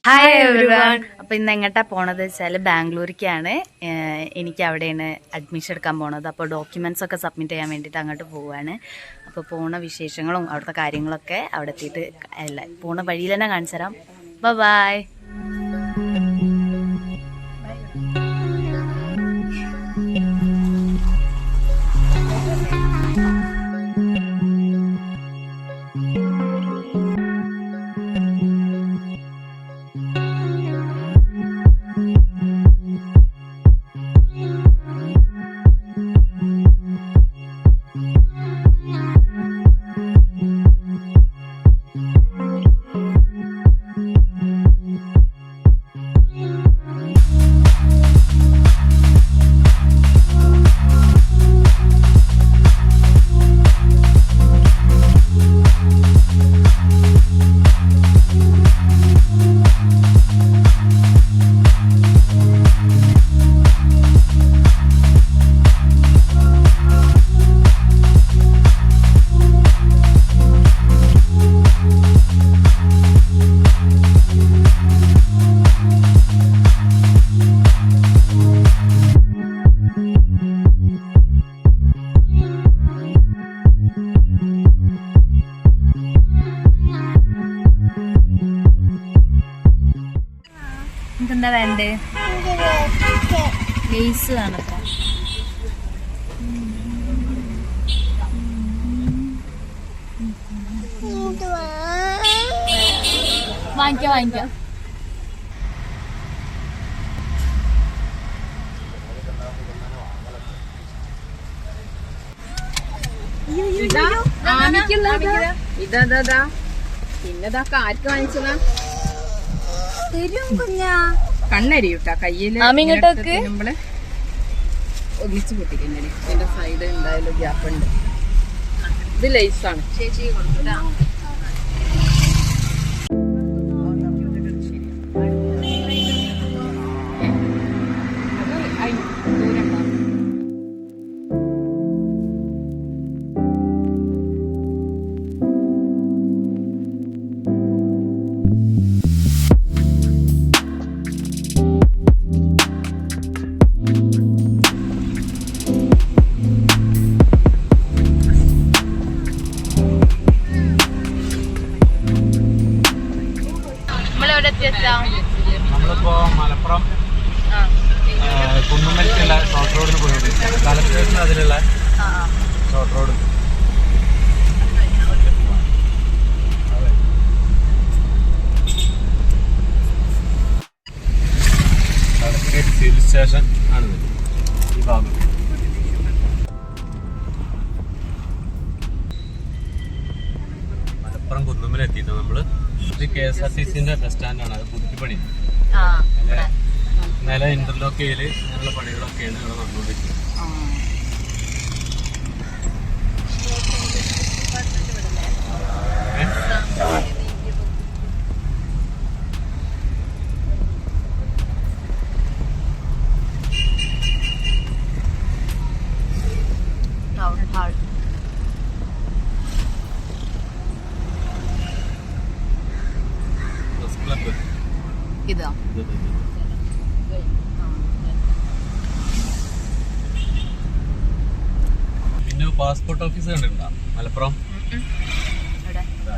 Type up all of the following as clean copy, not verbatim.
Hi everyone. അപ്പോൾ ഇന്ന് എങ്ങോട്ടാണ് പോണത് വെച്ചാൽ ബാംഗ്ലൂരിക്കാണ്. എനിക്ക് അവിടെയാണ് അഡ്മിഷൻ എടുക്കാൻ പോണത്. അപ്പോൾ ഡോക്യുമെന്റ്സ് ഒക്കെ സബ്മിറ്റ് ചെയ്യാൻ വേണ്ടിയിട്ട് അങ്ങോട്ട് പോവുകയാണ്. അപ്പോൾ പോണ വിശേഷങ്ങളും അവിടുത്തെ കാര്യങ്ങളൊക്കെ അവിടെ എത്തിയിട്ട് അല്ല പോണ വഴിയിൽ തന്നെ കാണിച്ചു തരാം. ബൈ. എന്താ വേണ്ടേ? ലേസ് വേണത്ര. വാങ്ങിക്കാം. ഇതാ പിന്നെതാ ആർക്ക് വാങ്ങിച്ചതാ? തരും കുഞ്ഞാ. കണ്ണരിയൂട്ടാ കയ്യില് നമ്മള് ഒന്നിച്ച് പൊട്ടിക്കന്നെ. ഇതിന്റെ സൈഡ് എന്തായാലും ഗ്യാപ്പ് ഉണ്ട്. ഇത് ലൈസാണ്. ചേച്ചി കൊടുക്കൂട്ടാ. നമ്മളിപ്പോ മലപ്പുറം കുന്നുമ്മലിക്കുള്ള ഷോർട്ട് റോഡിന് പോയത്. കളക്ടറേറ്റിന് അതിലുള്ള short road. Collectorate civil station ആണിത് ഈ ഭാഗം. മലപ്പുറം കുന്നുമ്മലെത്തിയിട്ട് നമ്മള് ഇത് KSRTCന്റെ ബസ് സ്റ്റാൻഡാണ്. അത് പുതുക്കിപ്പണി. നില ഇന്റർലോക്ക് ചെയ്യല് അങ്ങനെയുള്ള പണികളൊക്കെയാണ് ഇവിടെ നടന്നുകൊണ്ടിരിക്കുന്നത്. ഇതാ പിന്നെ പാസ്പോർട്ട് ഓഫീസ് കണ്ടിട്ടുണ്ടോ മലപ്പുറം?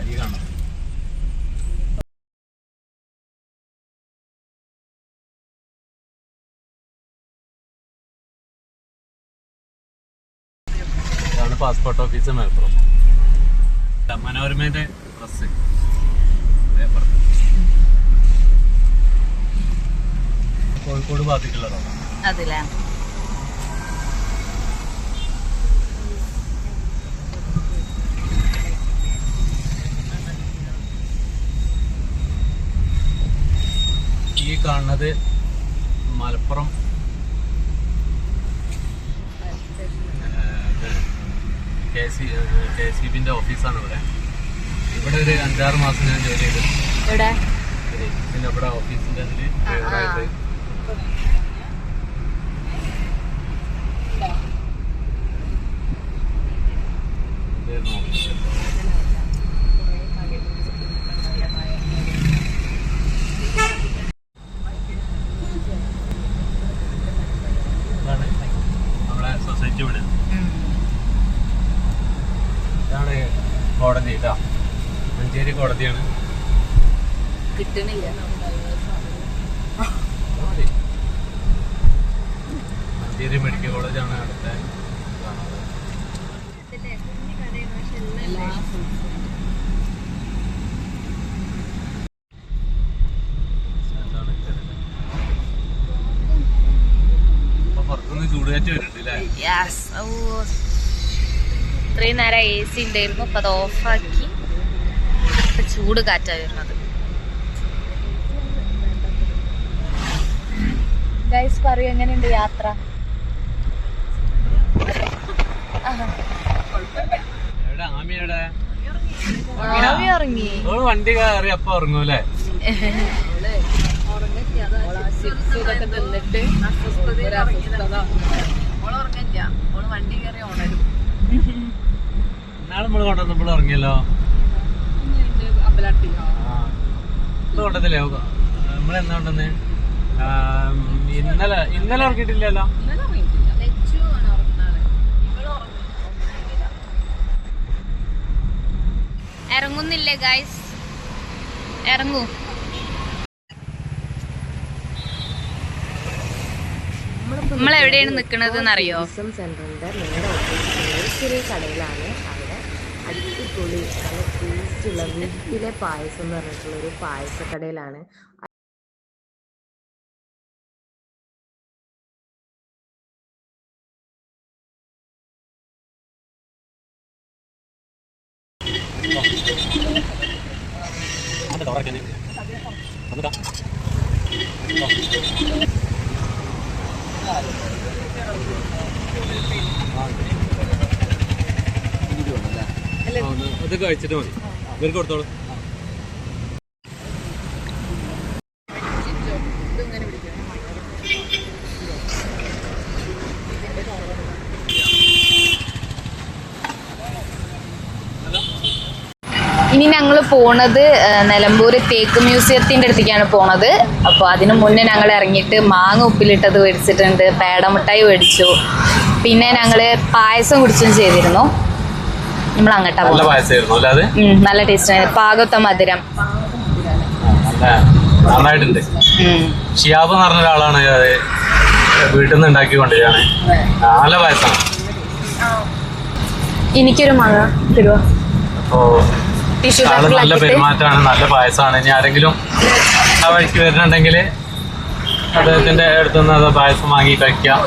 ഈ കാണാം. ഇതാണ് പാസ്പോർട്ട് ഓഫീസ് മലപ്പുറം. മനോരമയുടെ പ്രസ് കോഴിക്കോട് ഭാഗത്തേക്കുള്ളതാണ്. അതില്ലേ ഈ കാണുന്നത് മലപ്പുറം KCBന്റെ ഓഫീസാണ്. ഇവിടെ ഒരു 5-6 മാസം ഞാൻ ജോലി ചെയ്തു. പിന്നെ ഇവിടെ ഓഫീസിന്റെ അതില് കോടതിയാണ്. കിട്ടണില്ല. മഞ്ചേരി മെഡിക്കൽ കോളേജാണ് അടുത്ത. പുറത്തുനിന്ന് ചൂടുകാറ്റ് വരുന്നുണ്ട് അല്ലേ? ഇത്രയും നേരം AC ഉണ്ടായിരുന്നു, ഇപ്പൊ അത് ഓഫാക്കി. ഇപ്പൊ ചൂട് കാറ്റാ വരുന്നത്. ഗൈസ് പറയൂ, എങ്ങനെയുണ്ട് യാത്ര? എവിടെ ആമിയുടെ ഇറങ്ങി വണ്ടി കയറി അപ്പൊ ഉറങ്ങൂല്ലേ? ഇന്നാള് നമ്മള് കൊണ്ടുവന്നപ്പോൾ ഉറങ്ങിയല്ലോ. കൊണ്ടതില്ലേ നമ്മളെന്നാ കൊണ്ടുവന്നേ? ഇന്നലെ ഉറങ്ങിയിട്ടില്ലല്ലോ. ഇറങ്ങുന്നില്ലേ ഗൈസ്? ഇറങ്ങൂ. നമ്മൾ എവിടെയാണ് നിൽക്കുന്നത് എന്നറിയോ? സെന്ററിന്റെ നേരെ ഓപ്പോസിറ്റ് ചെറിയ കടയിലാണ്. അവിടെ അടിപൊളി നല്ല ടേസ്റ്റുള്ള വീട്ടിലെ പായസം എന്ന് പറഞ്ഞിട്ടുള്ള ഒരു പായസക്കടയിലാണ്. അത് കഴിച്ചിട്ട് മതി. ഇവർക്ക് കൊടുത്തോളൂ. ഇനി ഞങ്ങൾ പോണത് നിലമ്പൂർ തേക്ക് മ്യൂസിയത്തിൻ്റെ അടുത്തേക്കാണ് പോണത്. അപ്പോൾ അതിന് മുന്നേ ഞങ്ങൾ ഇറങ്ങിയിട്ട് മാങ്ങ ഉപ്പിലിട്ടത് മേടിച്ചിട്ടുണ്ട്, പേടമിഠായി മേടിച്ചു, പിന്നെ ഞങ്ങൾ പായസം കുടിച്ചും ചെയ്തിരുന്നു. നമ്മൾ അങ്ങോട്ടാ പോകുന്നത്. നല്ല ടേസ്റ്റ് ആണ്, പാകത്തെ മധുരം നന്നായിട്ടുണ്ട്. ഷിയാബ് എന്ന് പറഞ്ഞ ഒരാളാണ് വീട്ടിൽ നിന്ന് ഉണ്ടാക്കി കൊണ്ടുവരികയാണ്. നല്ല പായസമാണ്. എനിക്കൊരു മാങ്ങ തരുമോ? ആള് നല്ല പെരുമാറ്റമാണ്, നല്ല പായസമാണ്. ഇനി ആരെങ്കിലും ആ വഴിക്ക് വരുന്നുണ്ടെങ്കിൽ അദ്ദേഹത്തിന്റെ അടുത്തുനിന്ന് അത് പായസം വാങ്ങി കഴിക്കാം.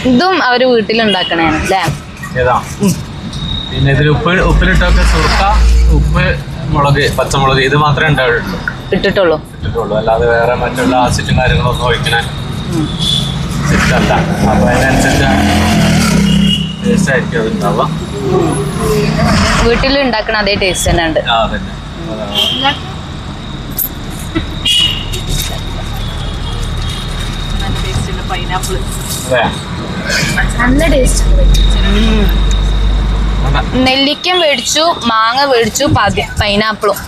ഇതും അവര് വീട്ടിലുണ്ടാക്കണേണ് അല്ലേ? ഏതാ? പിന്നെ ഇതിൽ ഉപ്പിലിട്ടൊക്കെ സുർക്ക, ഉപ്പ്, മുളക്, പച്ചമുളക് ഇത് മാത്രമേ ഇട്ടിട്ടുള്ളൂ. അല്ലാതെ വേറെ മറ്റുള്ള ആസിഡും കാര്യങ്ങളൊന്നും ഒഴിക്കണ സെറ്റല്ല. അപ്പൊ അതിനനുസരിച്ച് ടേസ്റ്റ് ആയിരിക്കും അത് ഉണ്ടാവുക. വീട്ടിൽ ഉണ്ടാക്കണ അതേ ടേസ്റ്റ് തന്നെ ഉണ്ട്. നല്ല ടേസ്റ്റ്. നെല്ലിക്കം മേടിച്ചു, മാങ്ങ മേടിച്ചു, പൈനാപ്പിളും.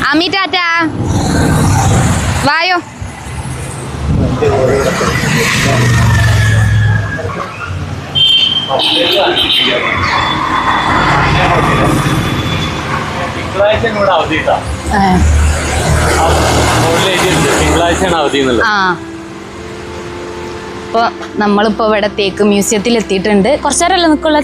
അമ്മി ടാറ്റാ, വായോ. തിങ്കളാഴ്ച അവധി. അപ്പൊ നമ്മളിപ്പോ ഇവിടെ തേക്ക് മ്യൂസിയത്തിൽ എത്തിയിട്ടുണ്ട്. കുറച്ചേരല്ലേ നിക്കുള്ള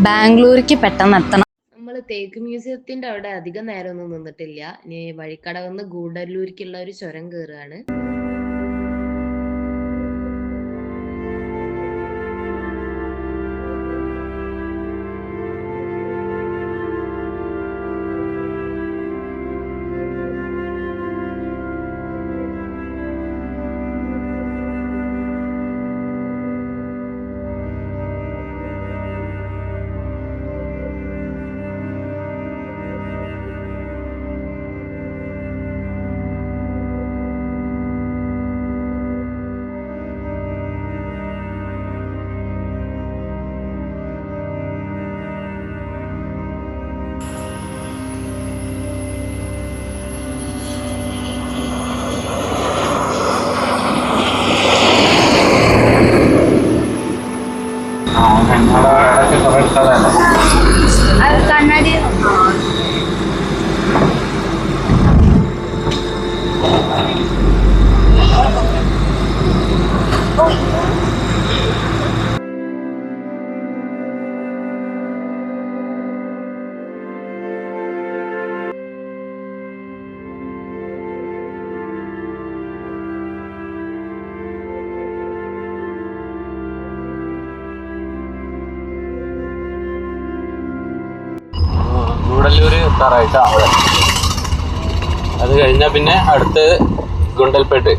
ബാംഗ്ലൂർക്ക് പെട്ടെന്ന് എത്തണം. നമ്മൾ തേക്ക് മ്യൂസിയത്തിന്റെ അവിടെ അധികം നേരമൊന്നും നിന്നിട്ടില്ല. ഇനി വഴിക്കടവന്ന് ഗൂഡല്ലൂർക്കുള്ള ഒരു ചുരം കയറുകയാണ്. എത്താറായിട്ട് അവിടെ. അത് കഴിഞ്ഞാൽ പിന്നെ അടുത്ത് ഗുണ്ടൽപേട്ട്.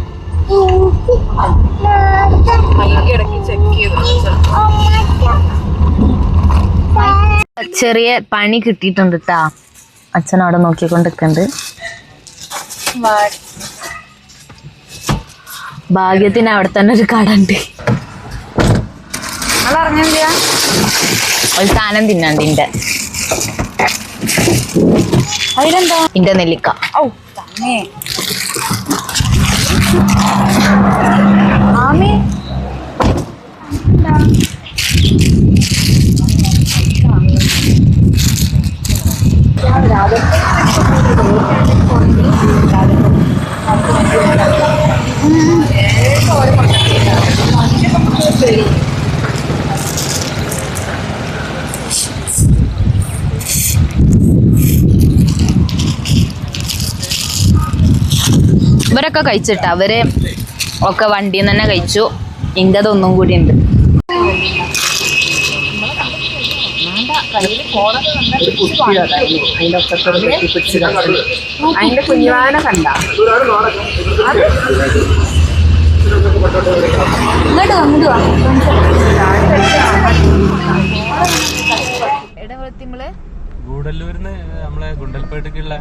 ചെറിയ പണി കിട്ടിയിട്ടുണ്ട് കേട്ടാ. അച്ഛൻ അവിടെ നോക്കിക്കൊണ്ടിരിക്കുന്നുണ്ട്. ഭാഗ്യത്തിന് അവിടെ തന്നെ ഒരു കട ഉണ്ട്. ഒരു സാധനം തിന്നാണ്ട് ഇന്റെ ഇന്റെ നെല്ലിക്ക. ഇവരൊക്കെ കഴിച്ചിട്ടാ, അവര് ഒക്കെ വണ്ടിയിൽ നിന്ന് തന്നെ കഴിച്ചു. ഇന്റത് ഒന്നും കൂടി ഉണ്ട്. അതിന്റെ കുഞ്ഞുവാന കണ്ട ഗൂഡല്ലൂരിന്ന് നമ്മളെ ഗുണ്ടൽപേട്ടേക്കുള്ള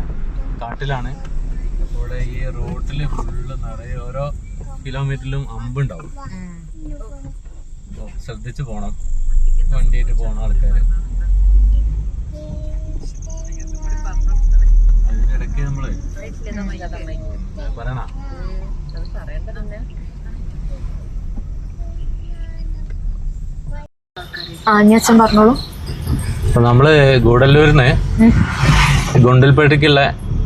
കാട്ടിലാണ്. ഇവിടെ ഈ റോട്ടില് ഫുള്ള് നിറയെ ഓരോ കിലോമീറ്ററിലും അമ്പുണ്ടാവും. ശ്രദ്ധിച്ചു പോണം, വണ്ടിയായിട്ട് പോണ ആൾക്കാര്. അതിനിടയ്ക്ക് നമ്മള് പറയണ അച്ഛൻ പറഞ്ഞോളൂ. അപ്പൊ നമ്മള് ഗൂഡല്ലൂരിന്ന് ഗുണ്ടൽപേട്ടേക്കുള്ള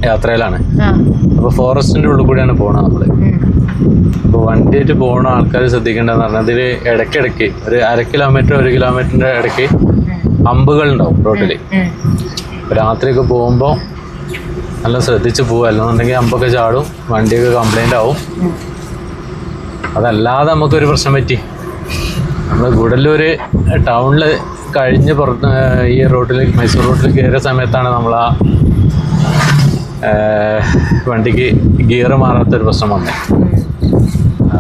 യാത്രയിലാണ്. അപ്പൊ ഫോറസ്റ്റിന്റെ ഉള്ളിൽ കൂടിയാണ് പോണത് നമ്മള്. അപ്പൊ വണ്ടിയായിട്ട് പോണ ആൾക്കാർ ശ്രദ്ധിക്കേണ്ടതെന്ന് പറഞ്ഞാൽ ഇതില് ഇടയ്ക്കിടയ്ക്ക് ഒരു 1/2 കിലോമീറ്റർ 1 കിലോമീറ്ററിന്റെ ഇടയ്ക്ക് അമ്പുകൾ ഉണ്ടാവും റോഡില്. രാത്രിയൊക്കെ പോകുമ്പോ നല്ല ശ്രദ്ധിച്ച് പോവുക, അല്ലെന്നുണ്ടെങ്കിൽ അമ്പൊക്കെ ചാടും, വണ്ടിയൊക്കെ കംപ്ലൈന്റ് ആവും. അതല്ലാതെ നമുക്കൊരു പ്രശ്നം പറ്റി. നമ്മൾ ഗൂഡല്ലൂര് ടൗണിൽ കഴിഞ്ഞ് പുറത്ത് ഈ റോഡിൽ മൈസൂർ റോഡിൽ കയറിയ സമയത്താണ് നമ്മൾ ആ വണ്ടിക്ക് ഗിയർ മാറാത്തൊരു പ്രശ്നം വന്നത്.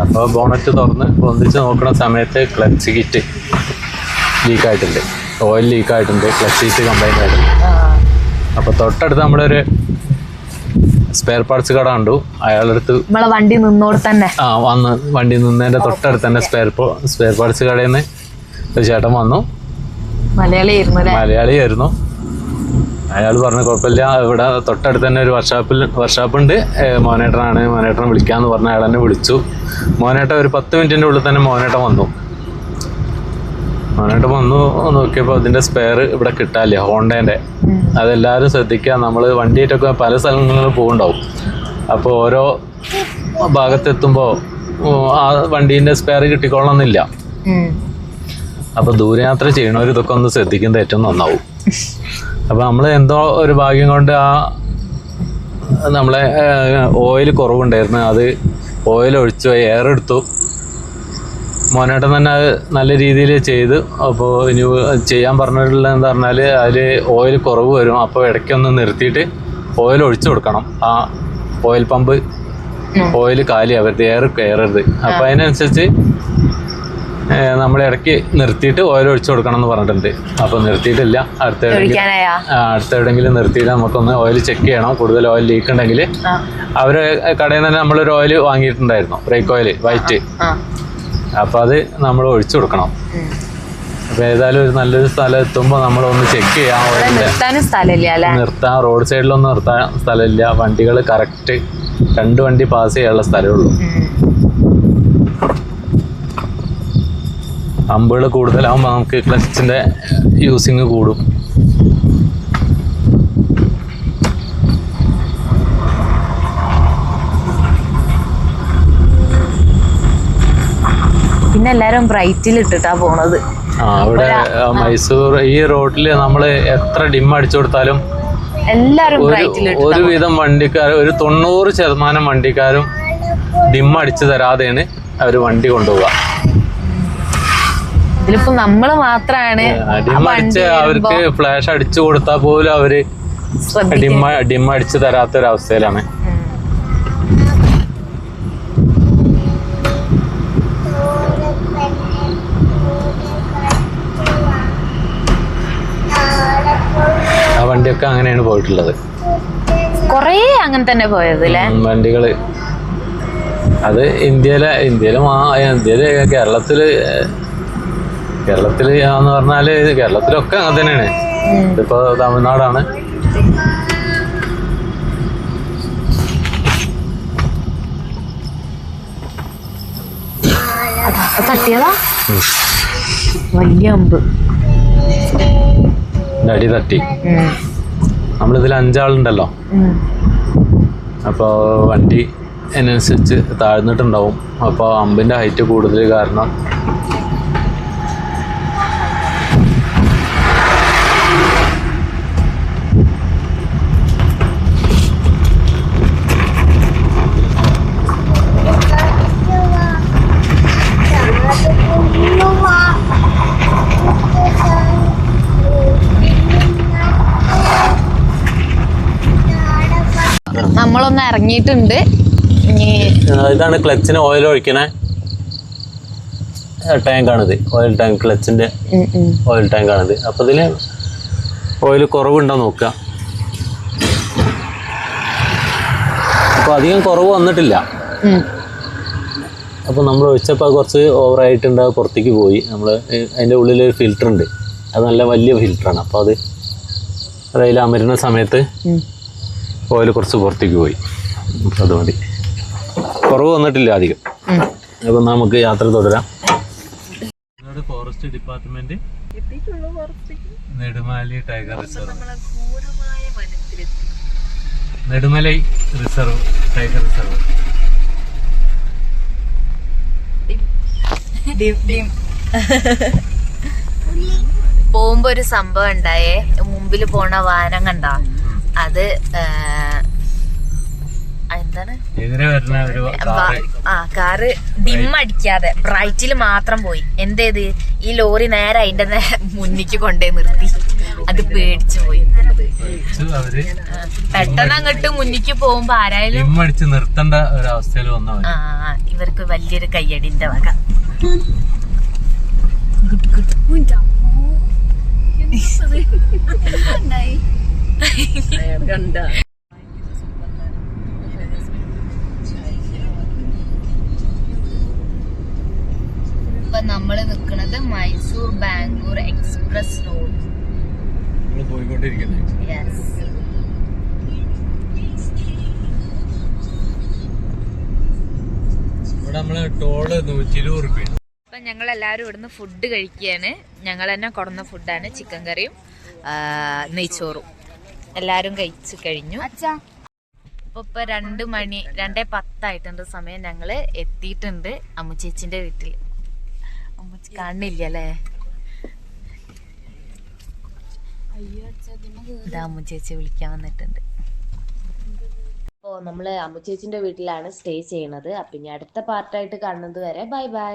അപ്പോൾ ബോണറ്റ് തുറന്ന് പൊന്തിച്ച് നോക്കുന്ന സമയത്ത് ക്ലച്ച് കിറ്റ് ലീക്കായിട്ടുണ്ട്, ഓയിൽ ലീക്കായിട്ടുണ്ട്, ക്ലച്ച് കിറ്റ് കംപ്ലൈൻ്റ് ആയിട്ടുണ്ട്. അപ്പോൾ തൊട്ടടുത്ത് നമ്മളൊരു സ്പെയർ പാർട്സ് കട കണ്ടു. അയാളടുത്ത് നമ്മളെ വണ്ടി നിന്നോട് തന്നെ വന്ന് വണ്ടി നിന്നതിൻ്റെ തൊട്ടടുത്ത് തന്നെ സ്പെയർ പാർട്സ് കടയിൽ നിന്ന് ഒരു ചേട്ടൻ വന്നു. മലയാളിയായിരുന്നു. അയാൾ പറഞ്ഞു കുഴപ്പമില്ല, ഇവിടെ തൊട്ടടുത്ത് തന്നെ ഒരു വർക്ക്ഷോപ്പുണ്ട്, മോനേട്ടനെ വിളിക്കാമെന്ന് പറഞ്ഞ അയാൾ എന്നെ വിളിച്ചു. മോനേട്ടൻ ഒരു 10 മിനിറ്റിൻ്റെ ഉള്ളിൽ തന്നെ മോനേട്ടൻ വന്നു നോക്കിയപ്പോൾ അതിൻ്റെ സ്പെയർ ഇവിടെ കിട്ടാനില്ല, ഹോണ്ടേൻ്റെ. അതെല്ലാവരും ശ്രദ്ധിക്കുക, നമ്മൾ വണ്ടിയായിട്ടൊക്കെ പല സ്ഥലങ്ങളിൽ പോകുന്നുണ്ടാവും. അപ്പോൾ ഓരോ ഭാഗത്തെത്തുമ്പോൾ ആ വണ്ടീൻ്റെ സ്പെയർ കിട്ടിക്കൊള്ളണമെന്നില്ല. അപ്പോൾ ദൂരയാത്ര ചെയ്യണവർ ഇതൊക്കെ ഒന്ന് ശ്രദ്ധിക്കുന്നത് ഏറ്റവും നന്നാവും. അപ്പോൾ നമ്മൾ എന്തോ ഒരു ഭാഗ്യം കൊണ്ട് നമ്മളെ ഓയിൽ കുറവുണ്ടായിരുന്നു, അത് ഓയിൽ ഒഴിച്ചു എയർ എടുത്തു. മോനേട്ടൻ തന്നെ അത് നല്ല രീതിയിൽ ചെയ്തു. അപ്പോൾ ഇനി ചെയ്യാൻ പറഞ്ഞിട്ടുള്ളത് എന്താ പറഞ്ഞാൽ അതിൽ ഓയിൽ കുറവ് വരും, അപ്പോൾ ഇടയ്ക്കൊന്ന് നിർത്തിയിട്ട് ഓയിൽ ഒഴിച്ചു കൊടുക്കണം. ആ ഓയിൽ പമ്പ് ഓയിൽ കാലിയാവരുത്, എയർ കയറരുത്. അപ്പോൾ അതിനനുസരിച്ച് നമ്മൾ ഇടയ്ക്ക് നിർത്തിയിട്ട് ഓയിൽ ഒഴിച്ചു കൊടുക്കണം എന്ന് പറഞ്ഞിട്ടുണ്ട്. അപ്പോൾ നിർത്തിയിട്ടില്ല, അടുത്തെവിടെയെങ്കിലും നിർത്തിയിട്ട് നമുക്കൊന്ന് ഓയിൽ ചെക്ക് ചെയ്യണം. കൂടുതൽ ഓയിൽ ലീക്ക് ഉണ്ടെങ്കിൽ അവർ കടയിൽ നിന്ന് തന്നെ നമ്മളൊരു ഓയിൽ വാങ്ങിയിട്ടുണ്ടായിരുന്നു, ബ്രേക്ക് ഓയിൽ വൈറ്റ്. അപ്പോൾ അത് നമ്മൾ ഒഴിച്ചു കൊടുക്കണം. അപ്പോൾ ഏതായാലും ഒരു നല്ലൊരു സ്ഥലം എത്തുമ്പോൾ നമ്മളൊന്ന് ചെക്ക് ചെയ്യാം. നിർത്താൻ റോഡ് സൈഡിലൊന്നും നിർത്താൻ സ്ഥലമില്ല, വണ്ടികൾ കറക്റ്റ് 2 വണ്ടി പാസ് ചെയ്യാനുള്ള സ്ഥലമുള്ളൂ. അമ്പുകൾ കൂടുതലാകുമ്പോൾ നമുക്ക് ക്ലച്ചിൻ്റെ യൂസിങ് കൂടും. പിന്നെ എല്ലാരും ബ്രൈറ്റിൽ ഇട്ടിട്ടാ പോണത്. അവിടെ മൈസൂർ ഈ റോഡിൽ നമ്മൾ എത്ര ഡിം അടിച്ചു കൊടുത്താലും എല്ലാരും ഒരുവിധം വണ്ടിക്കാർ, ഒരു 90% വണ്ടിക്കാരും ഡിം അടിച്ചു തരാതെയാണ് അവർ വണ്ടി കൊണ്ടുപോവുക. ഇതിലിപ്പോ നമ്മള് മാത്രാണ് ഡിം അടിച്ച് അവർക്ക് ഫ്ലാഷ് അടിച്ചു കൊടുത്താൽ പോലും അവര് ഡിം അടിച്ച് തരാത്തൊരവസ്ഥയിലാണ്. ആ വണ്ടിയൊക്കെ അങ്ങനെയാണ് പോയിട്ടുള്ളത്. കൊറേ അങ്ങനെ തന്നെ പോയത് അല്ലേ വണ്ടികള്. അത് ഇന്ത്യയില് കേരളത്തില് എന്ന് പറഞ്ഞാല് കേരളത്തിലൊക്കെ അങ്ങനെ തന്നെയാണ്. ഇതിപ്പോ തമിഴ്നാടാണ്. തട്ടിയതാ വലിയ അമ്പ് അടി തട്ടി. നമ്മളിതിൽ 5 ആളുണ്ടല്ലോ. അപ്പോൾ വണ്ടി അതിനനുസരിച്ച് താഴ്ന്നിട്ടുണ്ടാവും. അപ്പോൾ അമ്പിൻ്റെ ഹൈറ്റ് കൂടുതൽ കാരണം നമ്മളൊന്ന് ഇറങ്ങിയിട്ടുണ്ട്. ഇതാണ് ക്ലച്ചിന് ഓയിൽ ഒഴിക്കണ ടാങ്കാണിത്. ഓയിൽ ടാങ്ക്, ക്ലച്ചിൻ്റെ ഓയിൽ ടാങ്കാണിത്. അപ്പോൾ ഇതിൽ ഓയിൽ കുറവുണ്ടോ നോക്കുക. അപ്പോൾ അധികം കുറവ് വന്നിട്ടില്ല. അപ്പോൾ നമ്മൾ ഒഴിച്ചപ്പോൾ കുറച്ച് ഓവറായിട്ടുണ്ട്, അത് പുറത്തേക്ക് പോയി. നമ്മൾ അതിൻ്റെ ഉള്ളിലൊരു ഫിൽറ്റർ ഉണ്ട്, അത് നല്ല വലിയ ഫിൽറ്ററാണ്. അപ്പോൾ അതിൽ അമരുന്ന സമയത്ത് ഓയിൽ കുറച്ച് പുറത്തേക്ക് പോയി. അത് മതി, കുറവ് വന്നിട്ടില്ല അധികം. അപ്പം നമുക്ക് യാത്ര തുടരാം. Forest department Nedumali tiger reserve, Nedumalai reserve, tiger reserve. പോകുമ്പോ ഒരു സംഭവം ഉണ്ടായേ. മുമ്പിൽ പോണ വാഹനം കണ്ട അത് എന്താണ് കാറ് ഡിം അടിക്കാതെ ബ്രൈറ്റിൽ മാത്രം പോയി. എന്തേത് ഈ ലോറി നേരെ അതിന്റെ മുന്നിക്ക് കൊണ്ടേ നിർത്തി. അത് പേടിച്ചു പോയി. പെട്ടെന്ന് അങ്ങോട്ട് മുന്നിക്ക് പോകുമ്പോ ആരായാലും നിർത്തേണ്ട ഒരു അവസ്ഥയിൽ വന്നു. ഇവർക്ക് വലിയൊരു കയ്യടിന്റെ വക. ഇപ്പൊ നമ്മള് നിക്കണത് മൈസൂർ ബാംഗ്ലൂർ എക്സ്പ്രസ് റോഡ്. അപ്പൊ ഞങ്ങൾ എല്ലാരും ഇവിടുന്ന് ഫുഡ് കഴിക്കുകയാണ്. ഞങ്ങൾ തന്നെ കൊടുന്ന ഫുഡാണ്. ചിക്കൻ കറിയും നെയ്ച്ചോറും എല്ലാരും കഴിച്ചു കഴിഞ്ഞു. ഇപ്പൊ 2:10 സമയം. ഞങ്ങള് എത്തിയിട്ടുണ്ട് അമ്മുച്ചേച്ചിന്റെ വീട്ടിൽ. അമ്മുച്ചി കാണില്ലല്ലേ? ഇതാ അമ്മുച്ചേച്ചി വിളിക്കാൻ വന്നിട്ടുണ്ട്. അപ്പോൾ നമ്മൾ അമ്മുച്ചേച്ചിന്റെ വീട്ടിലാണ് സ്റ്റേ ചെയ്യണത്. അപ്പം ഇനി അടുത്ത പാർട്ടായിട്ട് കാണുന്നത് വരെ ബൈ ബൈ.